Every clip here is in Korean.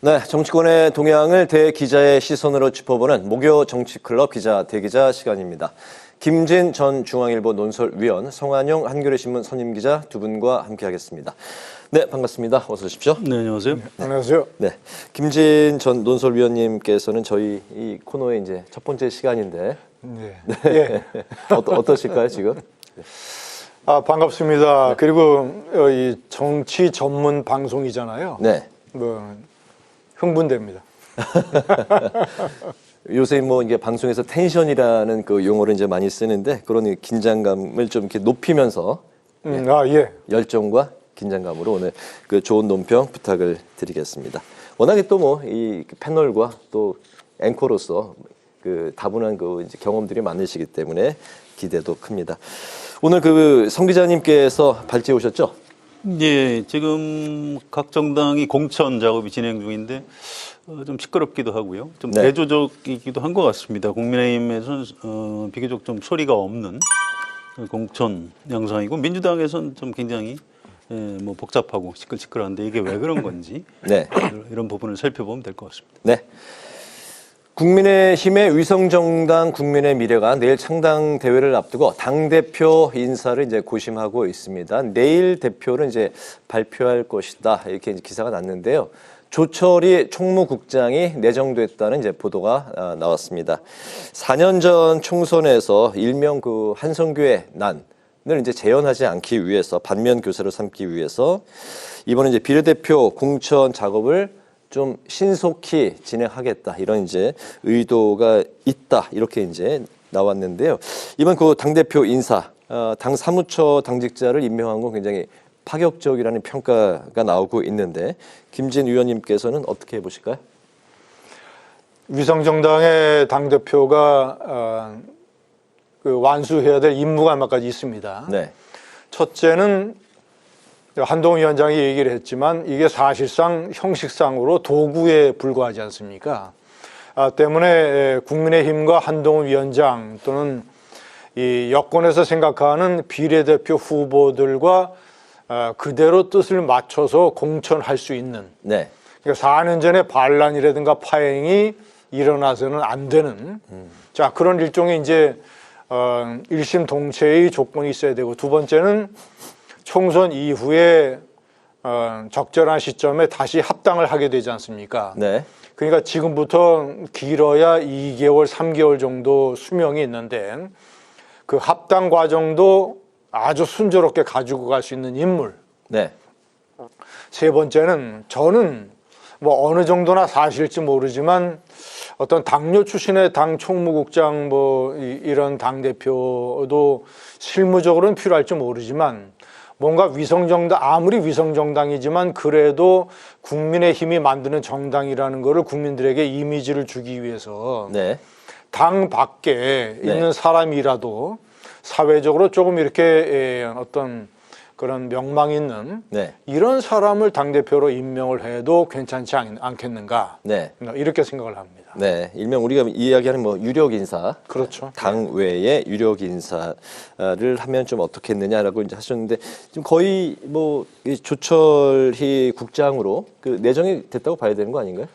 네, 정치권의 동향을 대기자의 시선으로 짚어보는 목요 정치클럽 기자 대기자 시간입니다. 김진 전 중앙일보 논설위원, 성한용 한겨레신문 선임기자 두 분과 함께하겠습니다. 네, 반갑습니다. 어서 오십시오. 네, 안녕하세요. 네, 안녕하세요. 네, 김진 전 논설위원님께서는 저희 이 코너의 이제 첫 번째 시간인데, 네. 네. 어떠실까요 지금? 반갑습니다. 그리고 이 정치 전문 방송이잖아요. 네. 흥분됩니다. 요새 뭐 이게 방송에서 텐션이라는 그 용어를 이제 많이 쓰는데 그런 긴장감을 좀 이렇게 높이면서 예. 열정과 긴장감으로 오늘 그 좋은 논평 부탁을 드리겠습니다. 워낙에 또 뭐 이 패널과 또 앵커로서 그 다분한 그 이제 경험들이 많으시기 때문에 기대도 큽니다. 오늘 그 성 기자님께서 발제해 오셨죠? 예, 지금 각 정당이 공천 작업이 진행 중인데 좀 시끄럽기도 하고요. 좀 네. 대조적이기도 한 것 같습니다. 국민의힘에서는 비교적 좀 소리가 없는 공천 양상이고 민주당에서는 좀 굉장히 뭐 복잡하고 시끌시끌한데 이게 왜 그런 건지 네. 이런 부분을 살펴보면 될 것 같습니다. 네. 국민의힘의 위성정당 국민의 미래가 내일 창당 대회를 앞두고 당대표 인사를 이제 고심하고 있습니다. 내일 대표를 이제 발표할 것이다. 이렇게 이제 기사가 났는데요. 조철희 총무국장이 내정됐다는 이제 보도가 나왔습니다. 4년 전 총선에서 일명 그 한성교의 난을 이제 재현하지 않기 위해서 반면 교사를 삼기 위해서 이번에 이제 비례대표 공천 작업을 좀 신속히 진행하겠다 이런 이제 의도가 있다 이렇게 이제 나왔는데요. 이번 그 당대표 인사, 당 사무처 당직자를 임명한 건 굉장히 파격적이라는 평가가 나오고 있는데 김진 위원님께서는 어떻게 보실까요? 위성정당의 당대표가 그 완수해야 될 임무가 몇 가지 있습니다. 네. 첫째는 한동훈 위원장이 얘기를 했지만 이게 사실상 형식상으로 도구에 불과하지 않습니까? 때문에 국민의힘과 한동훈 위원장 또는 이 여권에서 생각하는 비례대표 후보들과 그대로 뜻을 맞춰서 공천할 수 있는, 네. 그러니까 4년 전에 반란이라든가 파행이 일어나서는 안 되는 자 그런 일종의 이제 일심동체의 조건이 있어야 되고, 두 번째는 총선 이후에 적절한 시점에 다시 합당을 하게 되지 않습니까? 네. 그러니까 지금부터 길어야 2개월, 3개월 정도 수명이 있는데 그 합당 과정도 아주 순조롭게 가지고 갈 수 있는 인물. 네. 세 번째는 저는 뭐 어느 정도나 사실일지 모르지만 어떤 당뇨 출신의 당 총무국장 뭐 이런 당대표도 실무적으로는 필요할지 모르지만 뭔가 위성정당, 아무리 위성정당이지만 그래도 국민의힘이 만드는 정당이라는 거를 국민들에게 이미지를 주기 위해서 네. 당 밖에 있는 사람이라도 사회적으로 조금 이렇게 어떤 그런 명망 있는 네. 이런 사람을 당대표로 임명을 해도 괜찮지 않겠는가, 네. 이렇게 생각을 합니다. 네. 일명 우리가 이야기하는 뭐 유력 인사. 그렇죠. 당 외에 유력 인사를 하면 좀 어떻겠느냐라고 이제 하셨는데 지금 거의 뭐 조철희 국장으로 그 내정이 됐다고 봐야 되는 거 아닌가요?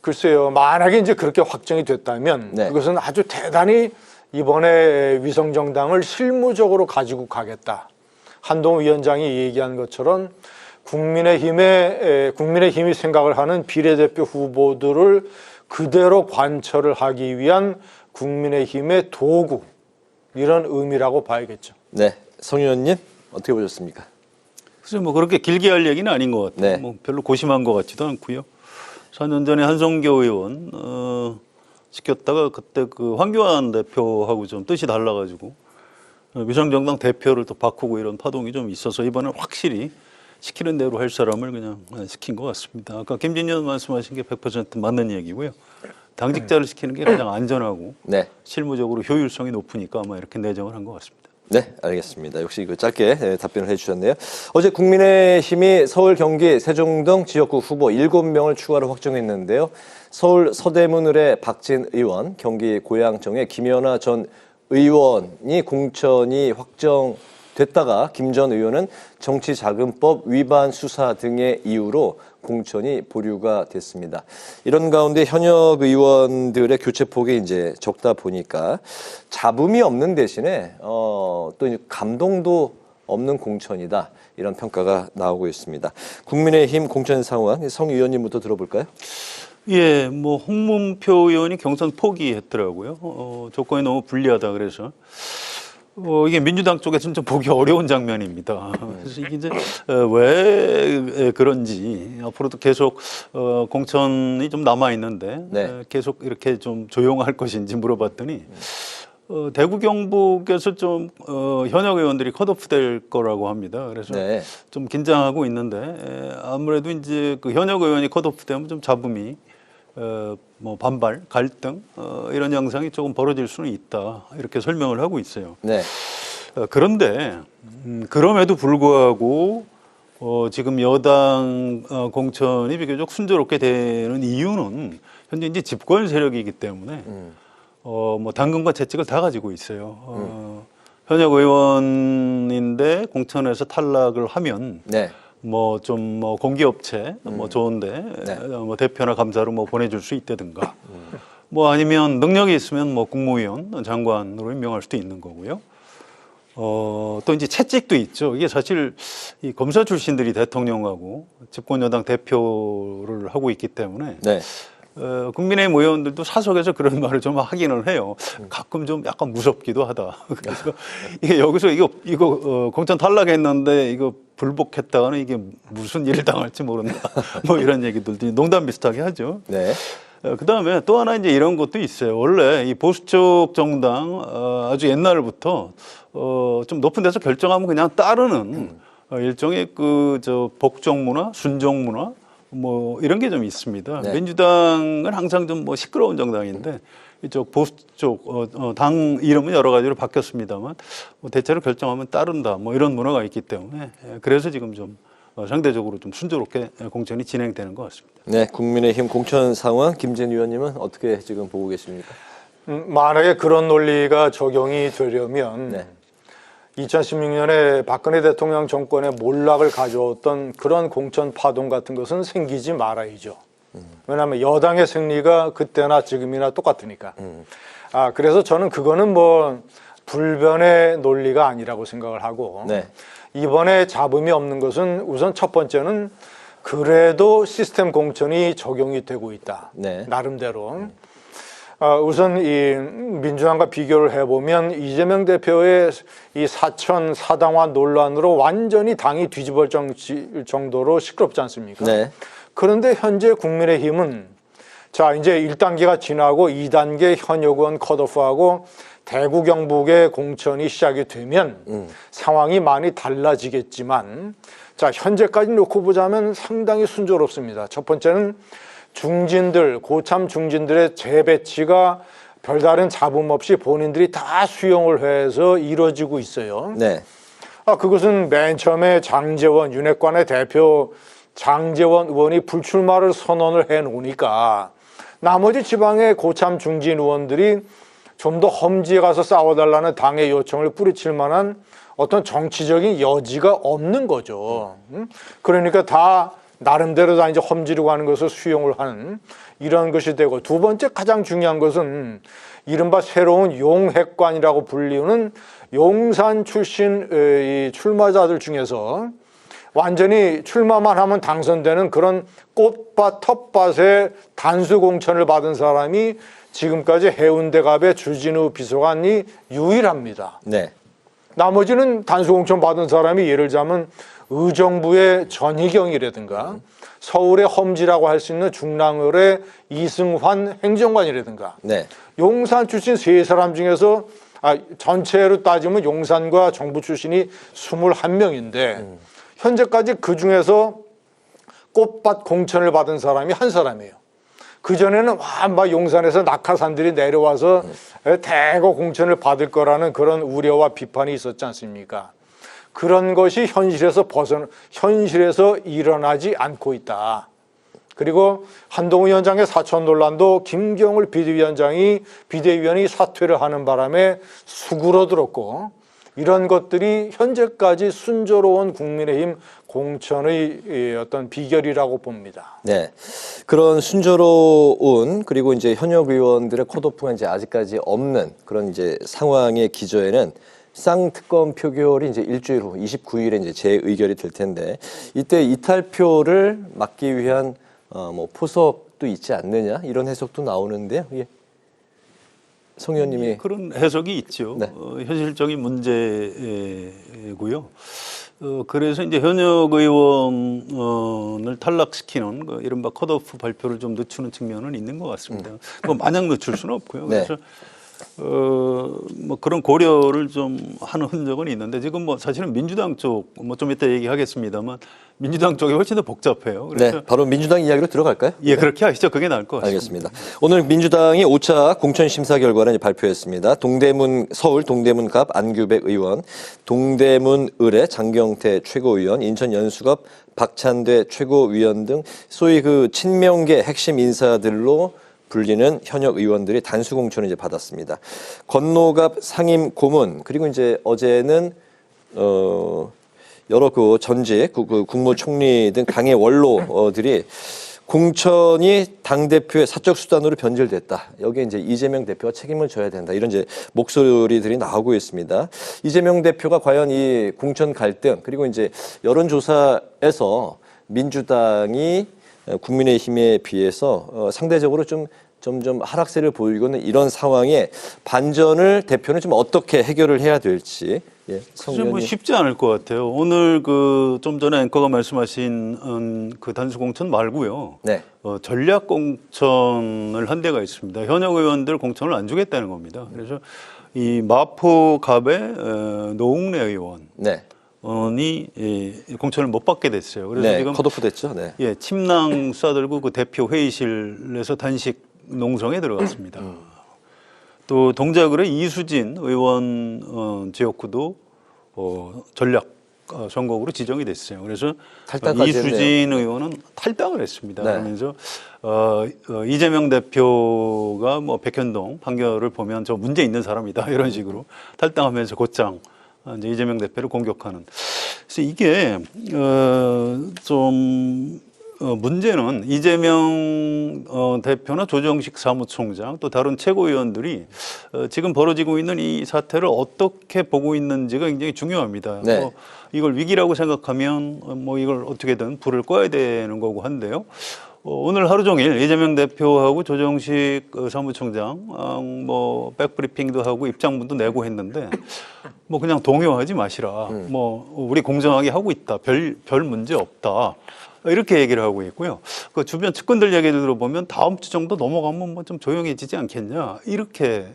글쎄요. 만약에 이제 그렇게 확정이 됐다면 네. 그것은 아주 대단히 이번에 위성정당을 실무적으로 가지고 가겠다. 한동훈 위원장이 얘기한 것처럼 국민의힘이 생각을 하는 비례대표 후보들을 그대로 관철을 하기 위한 국민의힘의 도구, 이런 의미라고 봐야겠죠. 네. 성 의원님 어떻게 보셨습니까? 글쎄 뭐 그렇게 길게 할 얘기는 아닌 것 같아요. 네. 뭐 별로 고심한 것 같지도 않고요. 4년 전에 한성교 의원 시켰다가 그때 그 황교안 대표하고 좀 뜻이 달라가지고 위성정당 대표를 또 바꾸고 이런 파동이 좀 있어서 이번엔 확실히 시키는 대로 할 사람을 그냥 시킨 것 같습니다. 아까 김진 의원 말씀하신 게 100% 맞는 얘기고요. 당직자를 시키는 게 가장 안전하고 네. 실무적으로 효율성이 높으니까 아마 이렇게 내정을 한 것 같습니다. 네, 알겠습니다. 역시 그 짧게 답변을 해주셨네요. 어제 국민의힘이 서울, 경기, 세종등 지역구 후보 7명을 추가로 확정했는데요. 서울 서대문을의 박진 의원, 경기 고양청의 김연아 전 의원이 공천이 확정됐습니다. 됐다가 김 전 의원은 정치자금법 위반 수사 등의 이유로 공천이 보류가 됐습니다. 이런 가운데 현역 의원들의 교체 폭이 이제 적다 보니까 잡음이 없는 대신에 또 감동도 없는 공천이다. 이런 평가가 나오고 있습니다. 국민의힘 공천 상황 성 의원님부터 들어볼까요? 예, 뭐 홍문표 의원이 경선 포기했더라고요. 조건이 너무 불리하다 그래서 이게 민주당 쪽에서는 좀 보기 어려운 장면입니다. 그래서 이게 이제 왜 그런지 앞으로도 계속 공천이 좀 남아 있는데 네. 계속 이렇게 좀 조용할 것인지 물어봤더니 대구 경북에서 좀 현역 의원들이 컷오프될 거라고 합니다. 그래서 네. 좀 긴장하고 있는데 아무래도 이제 그 현역 의원이 컷오프되면 좀 잡음이 뭐 반발, 갈등 이런 양상이 조금 벌어질 수는 있다 이렇게 설명을 하고 있어요. 네. 그런데 그럼에도 불구하고 지금 여당 공천이 비교적 순조롭게 되는 이유는 현재 이제 집권 세력이기 때문에 뭐 당근과 채찍을 다 가지고 있어요. 현역 의원인데 공천에서 탈락을 하면 네. 뭐 좀 뭐 공기업체 뭐 좋은데 네. 뭐 대표나 감사로 뭐 보내줄 수 있다든가 뭐 아니면 능력이 있으면 뭐 국무위원 장관으로 임명할 수도 있는 거고요. 또 이제 채찍도 있죠. 이게 사실 이 검사 출신들이 대통령하고 집권 여당 대표를 하고 있기 때문에 네. 국민의힘 의원들도 사석에서 그런 말을 좀 하기는 해요. 가끔 좀 약간 무섭기도 하다. 그래서 이게 여기서 이거 공천 탈락했는데 이거 불복했다가는 이게 무슨 일을 당할지 모른다. 뭐 이런 얘기들도 농담 비슷하게 하죠. 네. 그다음에 또 하나 이제 이런 것도 있어요. 원래 이 보수적 정당 아주 옛날부터 좀 높은 데서 결정하면 그냥 따르는 일종의 그 저 복종 문화, 순종 문화 뭐 이런 게 좀 있습니다. 네. 민주당은 항상 좀 뭐 시끄러운 정당인데 이쪽 보수 쪽 당 이름은 여러 가지로 바뀌었습니다만 뭐 대체로 결정하면 따른다 뭐 이런 문화가 있기 때문에 그래서 지금 좀 상대적으로 좀 순조롭게 공천이 진행되는 것 같습니다. 네. 국민의힘 공천 상황 김재현 의원님은 어떻게 지금 보고 계십니까? 만약에 그런 논리가 적용이 되려면 네. 2016년에 박근혜 대통령 정권의 몰락을 가져왔던 그런 공천 파동 같은 것은 생기지 말아야죠. 왜냐하면 여당의 승리가 그때나 지금이나 똑같으니까. 그래서 저는 그거는 뭐 불변의 논리가 아니라고 생각을 하고 네. 이번에 잡음이 없는 것은 우선 첫 번째는 그래도 시스템 공천이 적용이 되고 있다. 네. 나름대로. 우선 이 민주당과 비교를 해보면 이재명 대표의 이 사천 사당화 논란으로 완전히 당이 뒤집어질 정도로 시끄럽지 않습니까? 네. 그런데 현재 국민의힘은 자 이제 1단계가 지나고 2단계 현역 의원 컷오프하고 대구 경북의 공천이 시작이 되면 상황이 많이 달라지겠지만 자 현재까지 놓고 보자면 상당히 순조롭습니다. 첫 번째는 중진들, 고참 중진들의 재배치가 별다른 잡음 없이 본인들이 다 수용을 해서 이루어지고 있어요. 네. 그것은 맨 처음에 장제원 윤핵관의 대표 장제원 의원이 불출마를 선언을 해놓으니까 나머지 지방의 고참 중진 의원들이 좀 더 험지에 가서 싸워달라는 당의 요청을 뿌리칠 만한 어떤 정치적인 여지가 없는 거죠. 그러니까 다 나름대로 다 이제 험지로 가는 것을 수용을 하는 이런 것이 되고 두 번째 가장 중요한 것은 이른바 새로운 용핵관이라고 불리우는 용산 출신 이 출마자들 중에서 완전히 출마만 하면 당선되는 그런 꽃밭 텃밭에 단수 공천을 받은 사람이 지금까지 해운대갑의 주진우 비서관이 유일합니다. 네. 나머지는 단수 공천 받은 사람이 예를 들자면 의정부의 전희경이라든가 서울의 험지라고 할 수 있는 중랑을의 이승환 행정관이라든가 네. 용산 출신 세 사람 중에서 전체로 따지면 용산과 정부 출신이 21명인데 현재까지 그 중에서 꽃밭 공천을 받은 사람이 한 사람이에요. 그전에는 막 용산에서 낙하산들이 내려와서 대거 공천을 받을 거라는 그런 우려와 비판이 있었지 않습니까? 그런 것이 현실에서 일어나지 않고 있다. 그리고 한동훈 위원장의 사천 논란도 김경을 비대위원이 사퇴를 하는 바람에 수그러들었고 이런 것들이 현재까지 순조로운 국민의힘 공천의 어떤 비결이라고 봅니다. 네. 그런 순조로운 그리고 이제 현역 의원들의 컷오프가 이제 아직까지 없는 그런 이제 상황의 기저에는 쌍특검 표결이 이제 일주일 후 29일에 이제 재의결이 될 텐데 이때 이탈표를 막기 위한 뭐 포석도 있지 않느냐 이런 해석도 나오는데요. 예. 송 의원님이 그런 해석이 있죠. 네. 현실적인 문제고요. 그래서 이제 현역 의원을 탈락시키는 그 이른바 컷오프 발표를 좀 늦추는 측면은 있는 것 같습니다. 뭐 마냥 늦출 수는 없고요. 네. 그래서 뭐 그런 고려를 좀 하는 흔적은 있는데 지금 뭐 사실은 민주당 쪽 뭐 좀 이따 얘기하겠습니다만 민주당 쪽이 훨씬 더 복잡해요. 그래서 네, 바로 민주당 이야기로 들어갈까요? 예, 그렇게 하시죠. 그게 나을 것 같습니다. 알겠습니다. 오늘 민주당이 5차 공천 심사 결과를 이제 발표했습니다. 서울 동대문갑 안규백 의원, 동대문 을의 장경태 최고위원, 인천 연수갑 박찬대 최고위원 등 소위 그 친명계 핵심 인사들로 불리는 현역 의원들이 단수 공천을 이제 받았습니다. 건노갑 상임 고문 그리고 이제 어제는 여러 그 전직 국무총리 등 당의 원로들이 공천이 당대표의 사적 수단으로 변질됐다. 여기에 이제 이재명 대표가 책임을 져야 된다. 이런 이제 목소리들이 나오고 있습니다. 이재명 대표가 과연 이 공천 갈등 그리고 이제 여론조사에서 민주당이 국민의힘에 비해서 상대적으로 좀 점점 하락세를 보이고 있는 이런 상황에 반전을 대표는 좀 어떻게 해결을 해야 될지. 예, 사실 뭐 쉽지 않을 것 같아요. 오늘 그 좀 전에 앵커가 말씀하신 그 단수 공천 말고요. 네. 전략 공천을 한 데가 있습니다. 현역 의원들 공천을 안 주겠다는 겁니다. 그래서 이 마포갑의 노웅래 의원. 네. 이 공천을 못 받게 됐어요. 그래서 네, 지금 컷오프 됐죠. 네. 예, 침낭 싸들고 그 대표 회의실에서 단식 농성에 들어갔습니다. 또 동작을의 이수진 의원 지역구도 전략 선거구로 지정이 됐어요. 그래서 탈당까지 이수진 의원은 탈당을 했습니다. 네. 그러면서 이재명 대표가 뭐 백현동 판결을 보면 저 문제 있는 사람이다 이런 식으로 탈당하면서 곧장 이제 이재명 대표를 공격하는. 그래서 이게 좀 문제는 이재명 대표나 조정식 사무총장 또 다른 최고위원들이 지금 벌어지고 있는 이 사태를 어떻게 보고 있는지가 굉장히 중요합니다. 네. 뭐 이걸 위기라고 생각하면 뭐 이걸 어떻게든 불을 꺼야 되는 거고 한데요. 오늘 하루 종일 이재명 대표하고 조정식 사무총장 뭐 백브리핑도 하고 입장문도 내고 했는데 뭐 그냥 동요하지 마시라. 뭐 우리 공정하게 하고 있다. 별 문제 없다. 이렇게 얘기를 하고 있고요. 그 주변 측근들 얘기를 들어보면 다음 주 정도 넘어가면 뭐 좀 조용해지지 않겠냐 이렇게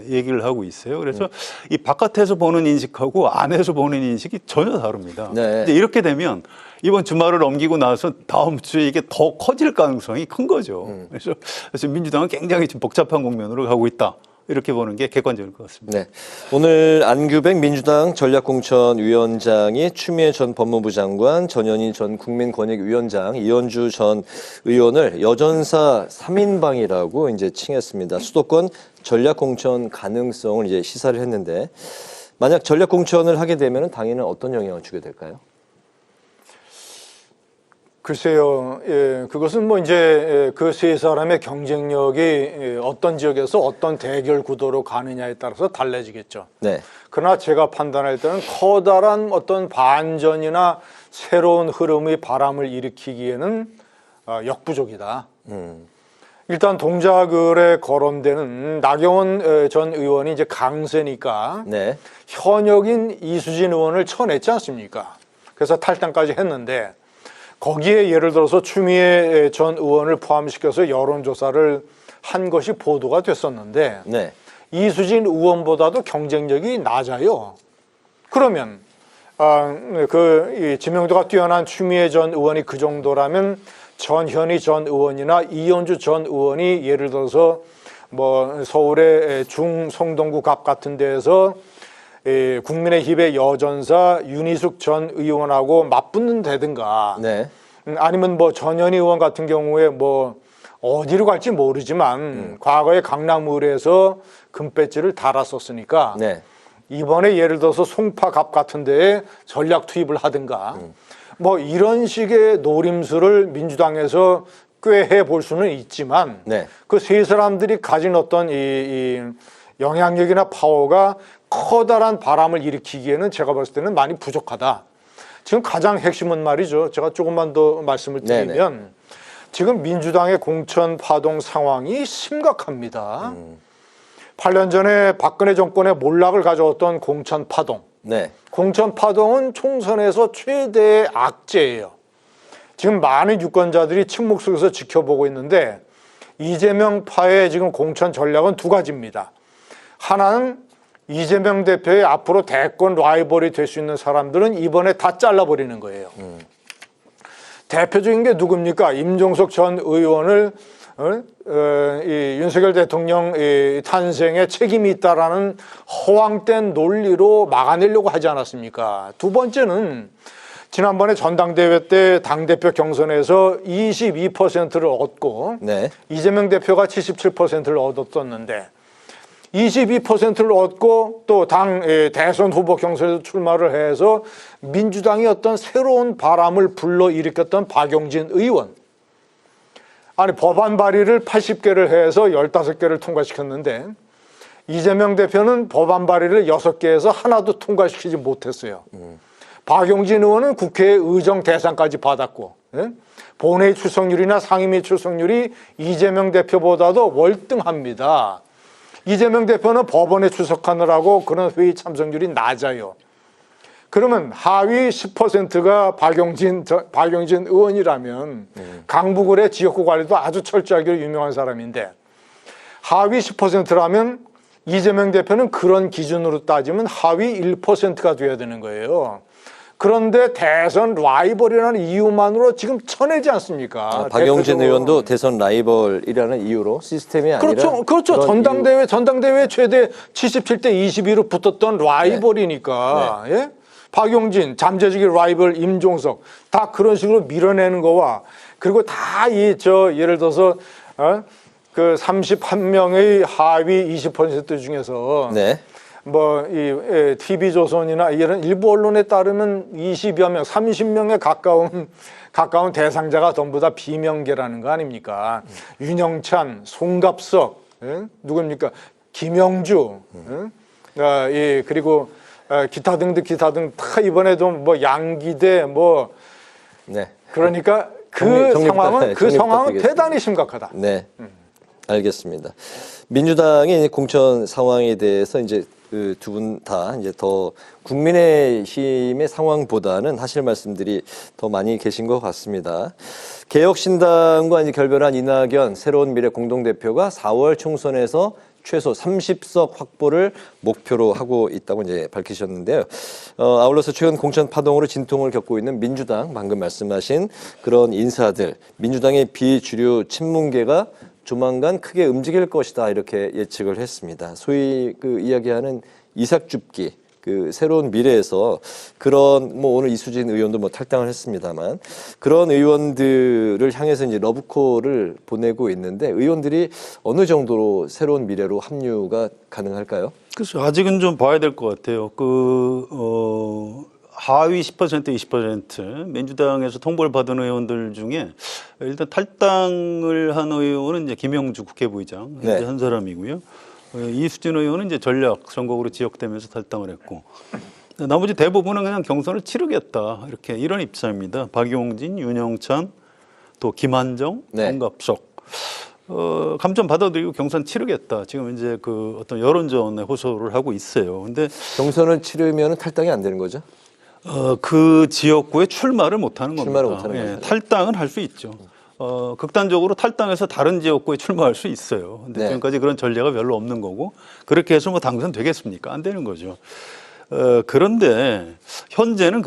얘기를 하고 있어요. 그래서 이 바깥에서 보는 인식하고 안에서 보는 인식이 전혀 다릅니다. 네. 이제 이렇게 되면 이번 주말을 넘기고 나서 다음 주에 이게 더 커질 가능성이 큰 거죠. 그래서 민주당은 굉장히 지금 복잡한 국면으로 가고 있다. 이렇게 보는 게 객관적일 것 같습니다. 네. 오늘 안규백 민주당 전략공천위원장이 추미애 전 법무부 장관, 전현희 전 국민권익위원장, 이현주 전 의원을 여전사 3인방이라고 이제 칭했습니다. 수도권 전략공천 가능성을 이제 시사를 했는데 만약 전략공천을 하게 되면 당에는 어떤 영향을 주게 될까요? 글쎄요, 예, 그것은 뭐 이제 그 세 사람의 경쟁력이 어떤 지역에서 어떤 대결 구도로 가느냐에 따라서 달라지겠죠. 네. 그러나 제가 판단할 때는 커다란 어떤 반전이나 새로운 흐름의 바람을 일으키기에는 역부족이다. 일단 동작을에 거론되는 나경원 전 의원이 이제 강세니까 네. 현역인 이수진 의원을 쳐냈지 않습니까? 그래서 탈당까지 했는데 거기에 예를 들어서 추미애 전 의원을 포함시켜서 여론조사를 한 것이 보도가 됐었는데 네. 이수진 의원보다도 경쟁력이 낮아요. 그러면 이 지명도가 뛰어난 추미애 전 의원이 그 정도라면 전현희 전 의원이나 이현주 전 의원이 예를 들어서 뭐 서울의 중성동구 갑 같은 데에서 국민의힘의 여전사 윤희숙 전 의원하고 맞붙는 데든가 네. 아니면 뭐 전현희 의원 같은 경우에 뭐 어디로 갈지 모르지만 과거에 강남을에서 금배지를 달았었으니까 네. 이번에 예를 들어서 송파갑 같은 데에 전략 투입을 하든가 뭐 이런 식의 노림수를 민주당에서 꾀해 볼 수는 있지만 네. 그 세 사람들이 가진 어떤 이 영향력이나 파워가 커다란 바람을 일으키기에는 제가 봤을 때는 많이 부족하다. 지금 가장 핵심은 말이죠. 제가 조금만 더 말씀을 드리면 지금 민주당의 공천 파동 상황이 심각합니다. 8년 전에 박근혜 정권의 몰락을 가져왔던 공천 파동. 네. 공천 파동은 총선에서 최대의 악재예요. 지금 많은 유권자들이 침묵 속에서 지켜보고 있는데 이재명 파의 지금 공천 전략은 두 가지입니다. 하나는 이재명 대표의 앞으로 대권 라이벌이 될 수 있는 사람들은 이번에 다 잘라버리는 거예요. 대표적인 게 누굽니까? 임종석 전 의원을 이 윤석열 대통령 탄생에 책임이 있다라는 허황된 논리로 막아내려고 하지 않았습니까? 두 번째는 지난번에 전당대회 때 당대표 경선에서 22%를 얻고 네. 이재명 대표가 77%를 얻었었는데 22%를 얻고 또 당 대선 후보 경선에서 출마를 해서 민주당이 어떤 새로운 바람을 불러일으켰던 박용진 의원. 아니 법안 발의를 80개를 해서 15개를 통과시켰는데 이재명 대표는 법안 발의를 6개에서 하나도 통과시키지 못했어요. 박용진 의원은 국회 의정 대상까지 받았고 본회의 출석률이나 상임위 출석률이 이재명 대표보다도 월등합니다. 이재명 대표는 법원에 출석하느라고 그런 회의 참석률이 낮아요. 그러면 하위 10%가 박용진 의원이라면 강북을의 지역구 관리도 아주 철저하기로 유명한 사람인데 하위 10%라면 이재명 대표는 그런 기준으로 따지면 하위 1%가 돼야 되는 거예요. 그런데 대선 라이벌이라는 이유만으로 지금 쳐내지 않습니까? 박용진 의원도 대선 라이벌이라는 이유로 시스템이 아니라 그렇죠. 전당대회 최대 77대 22로 붙었던 라이벌이니까. 예? 박용진, 잠재적인 라이벌 임종석 다 그런 식으로 밀어내는 거와 그리고 다 예를 들어서 그 31명의 하위 20% 중에서 네. 뭐 이 TV조선이나 이런 일부 언론에 따르면 20여 명, 30명에 가까운 대상자가 전부 다 비명계라는 거 아닙니까? 윤영찬, 송갑석, 누굽니까? 김영주, 그리고 기타 등 다 이번에도 뭐 양기대 뭐 네. 그러니까 정리 그 상황은 부탁드리겠습니다. 대단히 심각하다. 네. 알겠습니다. 민주당의 공천 상황에 대해서 이제 그 두 분 다 이제 더 국민의힘의 상황보다는 하실 말씀들이 더 많이 계신 것 같습니다. 개혁신당과 이제 결별한 이낙연 새로운 미래 공동대표가 4월 총선에서 최소 30석 확보를 목표로 하고 있다고 이제 밝히셨는데요. 아울러서 최근 공천 파동으로 진통을 겪고 있는 민주당, 방금 말씀하신 그런 인사들, 민주당의 비주류 친문계가 조만간 크게 움직일 것이다 이렇게 예측을 했습니다. 소위 그 이야기하는 이삭줍기, 그 새로운 미래에서 그런 뭐 오늘 이수진 의원도 뭐 탈당을 했습니다만 그런 의원들을 향해서 이제 러브콜을 보내고 있는데 의원들이 어느 정도로 새로운 미래로 합류가 가능할까요? 그래서 아직은 좀 봐야 될 것 같아요. 하위 10%, 20% 민주당에서 통보를 받은 의원들 중에 일단 탈당을 한 의원은 이제 김영주 국회부의장 현재 한 사람이고요. 이수진 의원은 이제 전략 선거구로 지역되면서 탈당을 했고 나머지 대부분은 그냥 경선을 치르겠다 이런 입장입니다. 박용진, 윤영찬, 또 김한정, 송갑석. 감점 받아들이고 경선 치르겠다. 지금 이제 그 어떤 여론전에 호소를 하고 있어요. 근데 경선을 치르면 탈당이 안 되는 거죠? 그 지역구에 출마를 못하는 겁니다. 출마를 못하는 거죠. 탈당은 할 수 있죠. 극단적으로 탈당해서 다른 지역구에 출마할 수 있어요. 근데 지금까지 그런 전례가 별로 없는 거고 그렇게 해서 뭐 당선되겠습니까? 안 되는 거죠. 그런데 현재는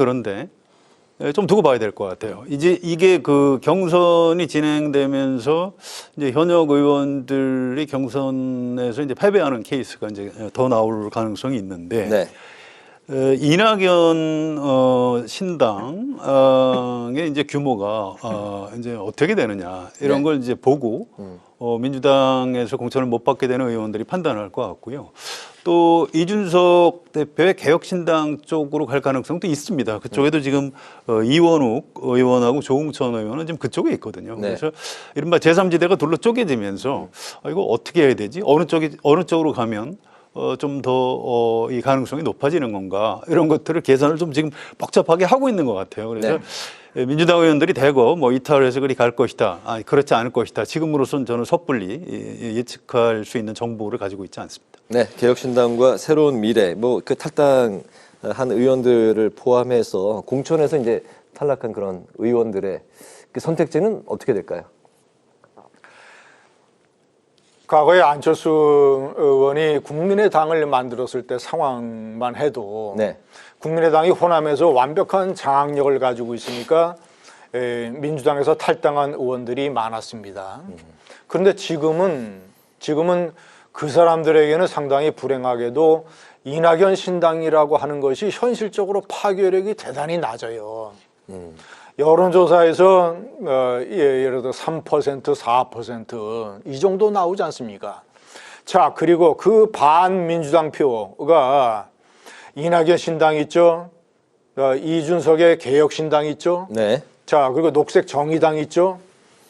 좀 두고 봐야 될 것 같아요. 이제 이게 그 경선이 진행되면서 이제 현역 의원들이 경선에서 이제 패배하는 케이스가 이제 더 나올 가능성이 있는데 이낙연 신당의 이제 규모가 이제 어떻게 되느냐 이런 네. 걸 이제 보고 민주당에서 공천을 못 받게 되는 의원들이 판단할 것 같고요. 또 이준석 대표의 개혁신당 쪽으로 갈 가능성도 있습니다. 그쪽에도 지금 이원욱 의원하고 조웅천 의원은 지금 그쪽에 있거든요. 네. 그래서 이른바 제3지대가 둘로 쪼개지면서 이거 어떻게 해야 되지? 어느 쪽으로 가면 좀 더 이 가능성이 높아지는 건가 이런 것들을 계산을 좀 지금 복잡하게 하고 있는 것 같아요. 그래서 민주당 의원들이 대거 뭐 이탈해서 그리 갈 것이다, 그렇지 않을 것이다. 지금으로선 저는 섣불리 예측할 수 있는 정보를 가지고 있지 않습니다. 네, 개혁신당과 새로운 미래, 뭐 그 탈당한 의원들을 포함해서 공천에서 이제 탈락한 그런 의원들의 그 선택지는 어떻게 될까요? 과거에 안철수 의원이 국민의당을 만들었을 때 상황만 해도 네. 국민의당이 호남에서 완벽한 장악력을 가지고 있으니까 민주당에서 탈당한 의원들이 많았습니다. 그런데 지금은 그 사람들에게는 상당히 불행하게도 이낙연 신당이라고 하는 것이 현실적으로 파괴력이 대단히 낮아요. 여론조사에서 예를 들어 3%, 4% 이 정도 나오지 않습니까? 자, 그리고 그 반민주당 표가 이낙연 신당 있죠. 이준석의 개혁신당 있죠. 네. 자, 그리고 녹색정의당 있죠.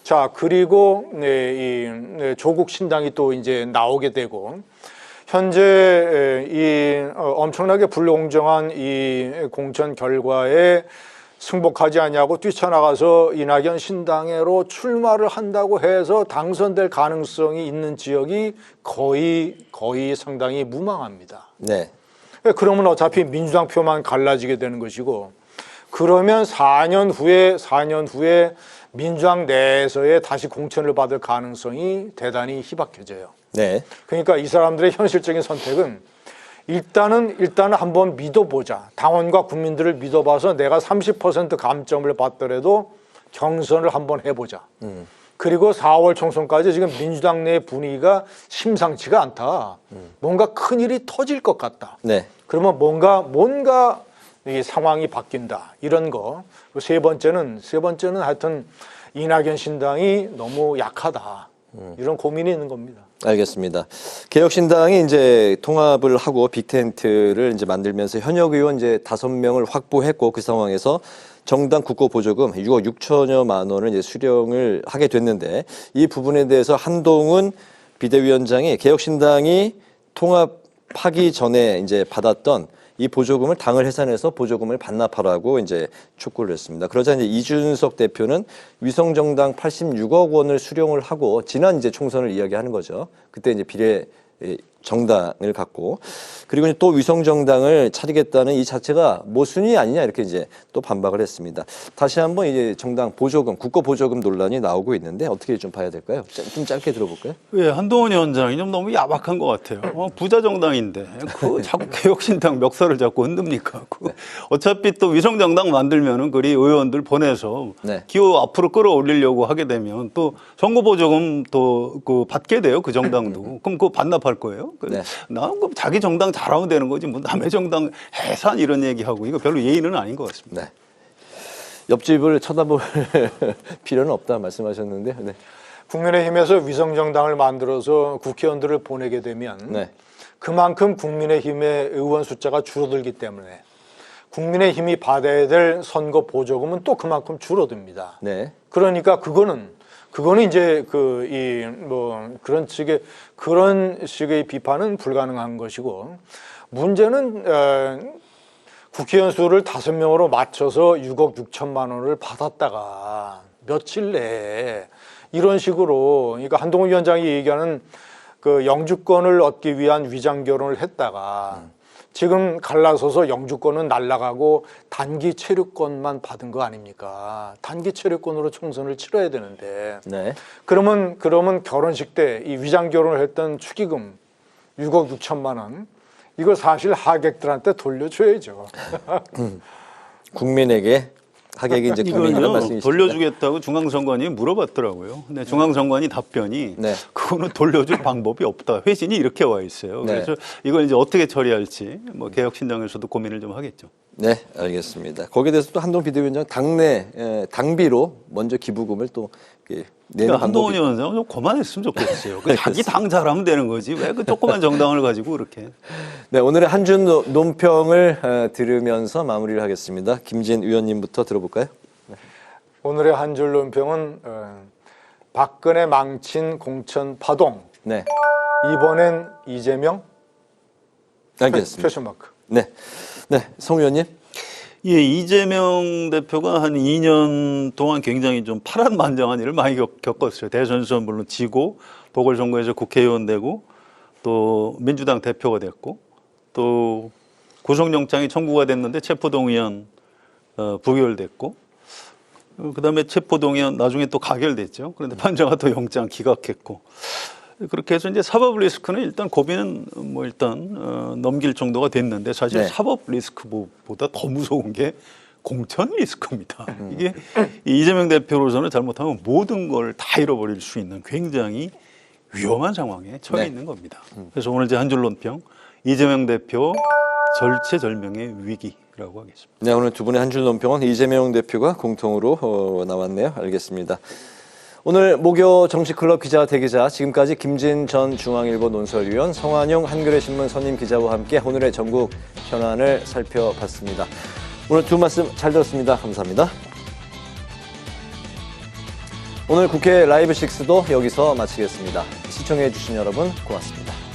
자, 그리고 조국 신당이 또 이제 나오게 되고 현재 이 엄청나게 불공정한 이 공천 결과에 승복하지 않냐고 뛰쳐나가서 이낙연 신당으로 출마를 한다고 해서 당선될 가능성이 있는 지역이 거의 상당히 무망합니다. 네. 그러면 어차피 민주당 표만 갈라지게 되는 것이고 그러면 4년 후에 민주당 내에서의 다시 공천을 받을 가능성이 대단히 희박해져요. 네. 그러니까 이 사람들의 현실적인 선택은 일단은 한번 믿어보자. 당원과 국민들을 믿어봐서 내가 30% 감점을 받더라도 경선을 한번 해보자. 그리고 4월 총선까지 지금 민주당 내 분위기가 심상치가 않다. 뭔가 큰일이 터질 것 같다. 네. 그러면 뭔가 이 상황이 바뀐다. 이런 거. 그리고 세 번째는 하여튼 이낙연 신당이 너무 약하다. 이런 고민이 있는 겁니다. 알겠습니다. 개혁신당이 이제 통합을 하고 빅텐트를 이제 만들면서 현역 의원 이제 5명을 확보했고 그 상황에서 정당 국고 보조금 6억 6천여만 원을 이제 수령을 하게 됐는데 이 부분에 대해서 한동훈 비대위원장이 개혁신당이 통합하기 전에 이제 받았던 이 보조금을 당을 해산해서 보조금을 반납하라고 이제 촉구를 했습니다. 그러자 이제 이준석 대표는 위성정당 86억 원을 수령을 하고 지난 이제 총선을 이야기하는 거죠. 그때 이제 비례 정당을 갖고 그리고 또 위성정당을 차리겠다는 이 자체가 모순이 아니냐 이렇게 이제 또 반박을 했습니다. 다시 한번 이제 정당 보조금, 국고 보조금 논란이 나오고 있는데 어떻게 좀 봐야 될까요? 좀 짧게 들어볼까요? 예, 한동훈 위원장이 좀 너무 야박한 것 같아요. 부자 정당인데 그 자꾸 개혁신당 멱살을 잡고 흔듭니까? 어차피 또 위성정당 만들면은 그리 의원들 보내서 네. 기호 앞으로 끌어올리려고 하게 되면 또 선거 보조금 또 그 받게 돼요. 그 정당도. 그럼 그거 반납할 거예요? 네. 난 그 자기 정당 잘하면 되는 거지. 뭐 남의 정당 해산 이런 얘기하고 이거 별로 예의는 아닌 것 같습니다. 네. 옆집을 쳐다볼 필요는 없다 말씀하셨는데. 네. 국민의힘에서 위성정당을 만들어서 국회의원들을 보내게 되면 네. 그만큼 국민의힘의 의원 숫자가 줄어들기 때문에 국민의힘이 받아야 될 선거 보조금은 또 그만큼 줄어듭니다. 네. 그러니까 그거는 이제 그런 식의 비판은 불가능한 것이고 문제는 국회의원 수를 5명으로 맞춰서 6억 6천만 원을 받았다가 며칠 내에 이런 식으로 그러니까 한동훈 위원장이 얘기하는 그 영주권을 얻기 위한 위장 결혼을 했다가 지금 갈라서서 영주권은 날라가고 단기 체류권만 받은 거 아닙니까? 단기 체류권으로 총선을 치러야 되는데 네. 그러면 결혼식 때 이 위장 결혼을 했던 축의금 6억 6천만 원 이걸 사실 하객들한테 돌려줘야죠. 국민에게 하객이 이제 국민이라는 이거는요, 말씀이시죠? 돌려주겠다고 중앙선관위 물어봤더라고요. 근데 중앙선관위 답변이 네. 그거는 돌려줄 방법이 없다. 회신이 이렇게 와 있어요. 네. 그래서 이걸 이제 어떻게 처리할지 뭐 개혁신당에서도 고민을 좀 하겠죠. 네, 알겠습니다. 거기에 대해서 또 한동훈 비대위원장 당내 당비로 먼저 기부금을 또 이렇게 내는 그러니까 한동훈 방법이 위원장은 좀 그만했으면 좋겠어요. 그 자기 당 잘하면 되는 거지. 왜 그 조그만 정당을 가지고 그렇게. 네, 오늘의 한 줄 논평을 들으면서 마무리를 하겠습니다. 김진 의원님부터 들어볼까요? 오늘의 한 줄 논평은 박근혜 망친 공천 파동. 네, 이번엔 이재명? 알겠습니다. 퀘션 마크. 네, 네, 송 의원님. 예, 이재명 대표가 한 2년 동안 굉장히 좀 파란만장한 일을 많이 겪었어요. 대선에서 물론 지고 보궐선거에서 국회의원 되고 또 민주당 대표가 됐고 또 구속영장이 청구가 됐는데 체포동의안 부결됐고 그다음에 체포동의안 나중에 또 가결됐죠. 그런데 판사가 또 영장 기각했고 그렇게 해서 이제 사법 리스크는 일단 고비는 뭐 일단 넘길 정도가 됐는데 사실 네. 사법 리스크보다 더 무서운 게 공천 리스크입니다. 이게 이재명 대표로서는 잘못하면 모든 걸 다 잃어버릴 수 있는 굉장히 위험한 상황에 처해 네. 있는 겁니다. 그래서 오늘 이제 한 줄 논평 이재명 대표 절체절명의 위기라고 하겠습니다. 네, 오늘 두 분의 한 줄 논평은 이재명 대표가 공통으로 나왔네요. 알겠습니다. 오늘 목요 정치클럽 기자 대기자 지금까지 김진 전 중앙일보 논설위원 성환용 한겨레 신문 선임 기자와 함께 오늘의 전국 현안을 살펴봤습니다. 오늘 두 말씀 잘 들었습니다. 감사합니다. 오늘 국회 라이브 6도 여기서 마치겠습니다. 시청해 주신 여러분 고맙습니다.